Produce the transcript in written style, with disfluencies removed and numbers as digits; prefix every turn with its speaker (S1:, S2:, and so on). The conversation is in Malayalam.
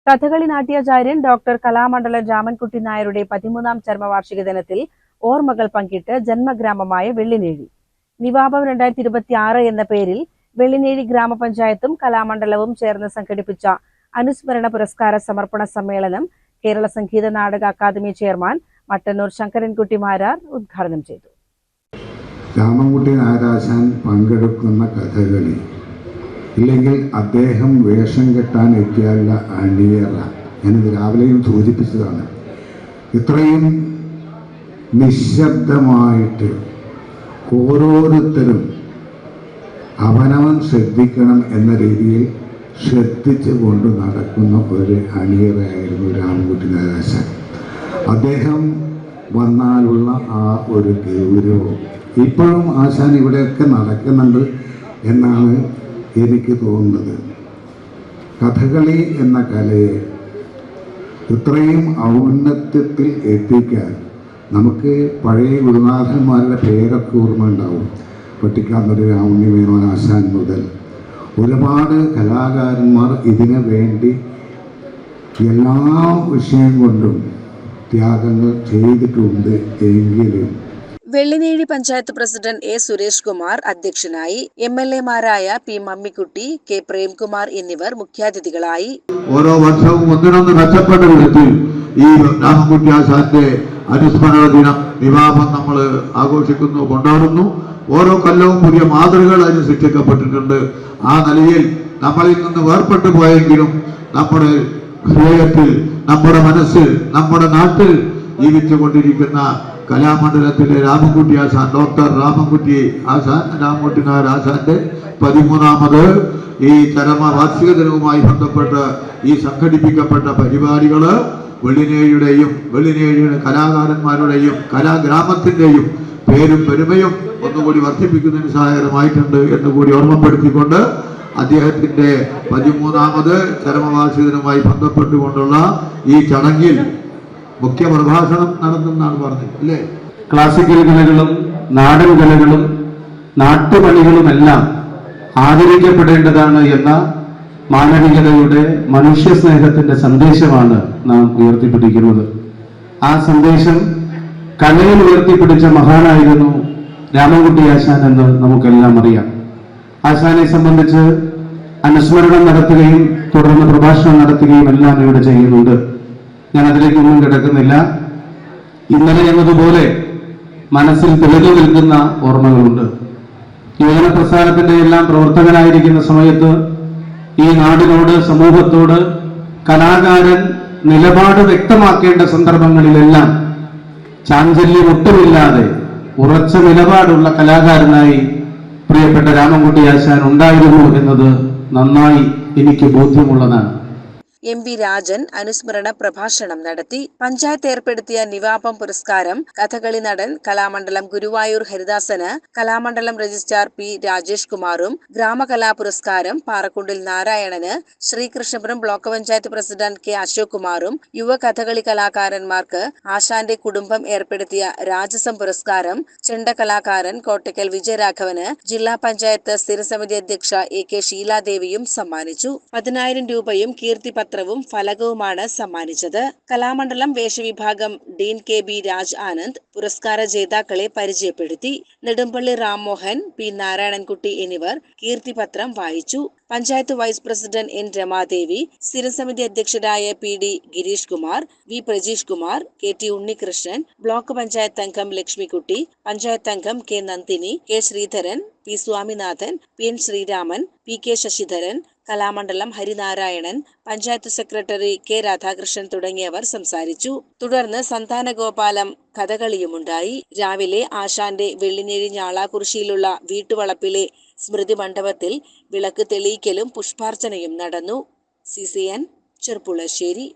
S1: കഥകളി നാട്യാചാര്യൻ ഡോക്ടർ കലാമണ്ഡലം രാമൻകുട്ടി നായരുടെ 13ാം ചരമവാർഷിക ദിനത്തിൽ ഓർമ്മകൾ പങ്കിട്ട് ജന്മഗ്രാമമായ വെള്ളിനേഴി. നിവാപം 2026 എന്ന പേരിൽ വെള്ളിനേഴി ഗ്രാമപഞ്ചായത്തും കലാമണ്ഡലവും ചേർന്ന് സംഘടിപ്പിച്ച അനുസ്മരണ പുരസ്കാര സമർപ്പണ സമ്മേളനം കേരള സംഗീത നാടക അക്കാദമി ചെയർമാൻ മട്ടന്നൂർ ശങ്കരൻകുട്ടി മാരാർ ഉദ്ഘാടനം ചെയ്തു.
S2: രാമൻകുട്ടി നായരാശാൻ പങ്കെടുക്കുന്ന കഥകളി ഇല്ലെങ്കിൽ അദ്ദേഹം വേഷം കെട്ടാൻ എത്തിയാലുള്ള അണിയറ, ഞാനിത് രാവിലെയും സൂചിപ്പിച്ചതാണ്. ഇത്രയും നിശബ്ദമായിട്ട് ഓരോരുത്തരും അവനവൻ ശ്രദ്ധിക്കണം എന്ന രീതിയിൽ ശ്രദ്ധിച്ചു കൊണ്ട് നടക്കുന്ന ഒരു അണിയറയായിരുന്നു രാമൻകുട്ടി നായരാശാൻ. അദ്ദേഹം വന്നാലുള്ള ആ ഒരു ഗൗരവം ഇപ്പോഴും ആശാൻ ഇവിടെയൊക്കെ നടക്കുന്നുണ്ട് എന്നാണ് എനിക്ക് തോന്നുന്നത്. കഥകളി എന്ന കലയെ ഇത്രയും ഔന്നത്യത്തിൽ എത്തിക്കാൻ നമുക്ക് പഴയ ഗുരുനാഥന്മാരുടെ പേരൊക്കെ ഓർമ്മ ഉണ്ടാവും. പട്ടിക്കാത്തൊരു രാമുണ്ണി മേനോൻ ആശാൻ മുതൽ ഒരുപാട് കലാകാരന്മാർ ഇതിനു വേണ്ടി എല്ലാ വിഷയം കൊണ്ടും ത്യാഗങ്ങൾ ചെയ്തിട്ടുണ്ട്. എങ്കിലും
S1: വെള്ളിനേഴി പഞ്ചായത്ത് പ്രസിഡന്റ് എ സുരേഷ് കുമാർ അധ്യക്ഷനായി. MLA-മാരായ പി മമ്മിക്കുട്ടി, കെ പ്രേംകുമാർ എന്നിവർ മുഖ്യാതിഥികളായി.
S3: ഓരോ വർഷവും ഒന്നിനൊന്ന് മെച്ചപ്പെട്ട വിധത്തിൽ ഈ രാമൻകുട്ടി ആശാന്റെ അനുസ്മരണ ദിനം നിവാപം നമ്മൾ ആഘോഷിക്കുന്നു, കൊണ്ടാടുന്നു. ഓരോ കൊല്ലവും പുതിയ മാതൃകകൾ അതിന് സൃഷ്ടിക്കപ്പെട്ടിട്ടുണ്ട്. ആ നിലയിൽ നമ്മളിൽ നിന്ന് വേർപെട്ടു പോയെങ്കിലും നമ്മുടെ ഹൃദയത്തിൽ, നമ്മുടെ മനസ്സിൽ, നമ്മുടെ നാട്ടിൽ ജീവിച്ചു കൊണ്ടിരിക്കുന്ന കലാമണ്ഡലത്തിലെ രാമൻകുട്ടി ആശാൻ, ഡോക്ടർ രാമൻകുട്ടി ആശാൻ, രാമൻകുട്ടി നായർ ആശാന്റെ 13ാമത് ഈ ചരമവാർഷിക ദിനവുമായി ബന്ധപ്പെട്ട് ഈ സംഘടിപ്പിക്കപ്പെട്ട പരിപാടികൾ വെള്ളിനേഴിയുടെയും വെള്ളിനേഴിയുടെ കലാകാരന്മാരുടെയും കലാഗ്രാമത്തിന്റെയും പേരും പെരുമയും ഒന്നുകൂടി വർദ്ധിപ്പിക്കുന്നതിന് സഹായകരമായിട്ടുണ്ട് എന്നുകൂടി ഓർമ്മപ്പെടുത്തിക്കൊണ്ട് അദ്ദേഹത്തിന്റെ 13ാമത് ചരമവാർഷിക ദിനവുമായി ബന്ധപ്പെട്ടുകൊണ്ടുള്ള ഈ ചടങ്ങിൽ മുഖ്യ പ്രഭാഷണം നടന്നെന്നാണ് പറഞ്ഞത്, അല്ലേ?
S4: ക്ലാസിക്കൽ കലകളും നാടൻ കലകളും നാട്ടുപണികളുമെല്ലാം ആദരിക്കപ്പെടേണ്ടതാണ് എന്ന മാനവികതയുടെ, മനുഷ്യ സ്നേഹത്തിന്റെ സന്ദേശമാണ് നാം ഉയർത്തിപ്പിടിക്കുന്നത്. ആ സന്ദേശം കലയിൽ ഉയർത്തിപ്പിടിച്ച മഹാനായിരുന്നു രാമൻകുട്ടി ആശാൻ എന്ന് നമുക്കെല്ലാം അറിയാം. ആശാനെ സംബന്ധിച്ച് അനുസ്മരണം നടത്തുകയും തുടർന്ന് പ്രഭാഷണം നടത്തുകയും എല്ലാം ഇവിടെ ചെയ്യുന്നുണ്ട്. ഞാൻ അതിലേക്കൊന്നും കിടക്കുന്നില്ല. ഇന്നലെ എന്നതുപോലെ മനസ്സിൽ തെളിഞ്ഞു നിൽക്കുന്ന ഓർമ്മകളുണ്ട്. യുവജന പ്രസ്ഥാനത്തിന്റെ എല്ലാം പ്രവർത്തകനായിരിക്കുന്ന സമയത്ത് ഈ നാടിനോട്, സമൂഹത്തോട് കലാകാരൻ നിലപാട് വ്യക്തമാക്കേണ്ട സന്ദർഭങ്ങളിലെല്ലാം ചാഞ്ചല്യം ഒട്ടുമില്ലാതെ ഉറച്ച നിലപാടുള്ള കലാകാരനായി പ്രിയപ്പെട്ട രാമൻകുട്ടി ആശാൻ ഉണ്ടായിരുന്നു എന്നത് നന്നായി എനിക്ക് ബോധ്യമുള്ളതാണ്.
S1: MP രാജൻ അനുസ്മരണ പ്രഭാഷണം നടത്തി. പഞ്ചായത്ത് ഏർപ്പെടുത്തിയ നിവാപം പുരസ്കാരം കഥകളി നടൻ കലാമണ്ഡലം ഗുരുവായൂർ ഹരിദാസന്, കലാമണ്ഡലം രജിസ്ട്രാർ P രാജേഷ് കുമാറും, ഗ്രാമകലാ പുരസ്കാരം പാറക്കുണ്ടിൽ നാരായണന്, Sreekrishnapuram block panchayat president K Ashok കുമാറും, യുവ കഥകളി കലാകാരന്മാർക്ക് ആശാന്റെ കുടുംബം ഏർപ്പെടുത്തിയ രാജസം പുരസ്കാരം ചെണ്ട കലാകാരൻ കോട്ടയ്ക്കൽ വിജയരാഘവന് ജില്ലാ പഞ്ചായത്ത് സ്ഥിരസമിതി അധ്യക്ഷ AK ഷീലാദേവിയും സമ്മാനിച്ചു. 10,000 രൂപയും കീർത്തി വും ഫലകവുമാണ് സമ്മാനിച്ചത്. കലാമണ്ഡലം വേഷവിഭാഗം ഡീൻ KB രാജ് ആനന്ദ് പുരസ്കാര ജേതാക്കളെ പരിചയപ്പെടുത്തി. നെടുമ്പള്ളി രാംമോഹൻ, P നാരായണൻകുട്ടി എന്നിവർ കീർത്തിപത്രം വായിച്ചു. Panchayat vice president N Ramadevi, സ്ഥിരസമിതി അധ്യക്ഷരായ PD Girish Kumar, V Prajeesh Kumar, KT Unnikrishnan, block panchayat അംഗം ലക്ഷ്മിക്കുട്ടി, പഞ്ചായത്ത് അംഗം K Nandini, K Sreedharan, P Swaminathan, PN Sreeraman, PK Sasidharan, Kalamandalam Harinarayanan, panchayat secretary K Radhakrishnan തുടങ്ങിയവർ സംസാരിച്ചു. തുടർന്ന് സന്താനഗോപാലം കഥകളിയുമുണ്ടായി. രാവിലെ ആശാന്റെ വെള്ളിനേഴി ഞാളാകുറിശിയിലുള്ള വീട്ടുവളപ്പിലെ സ്മൃതി മണ്ഡപത്തിൽ വിളക്ക് തെളിയിക്കലും പുഷ്പാർച്ചനയും നടന്നു. CCN ചെർപ്പുളശ്ശേരി.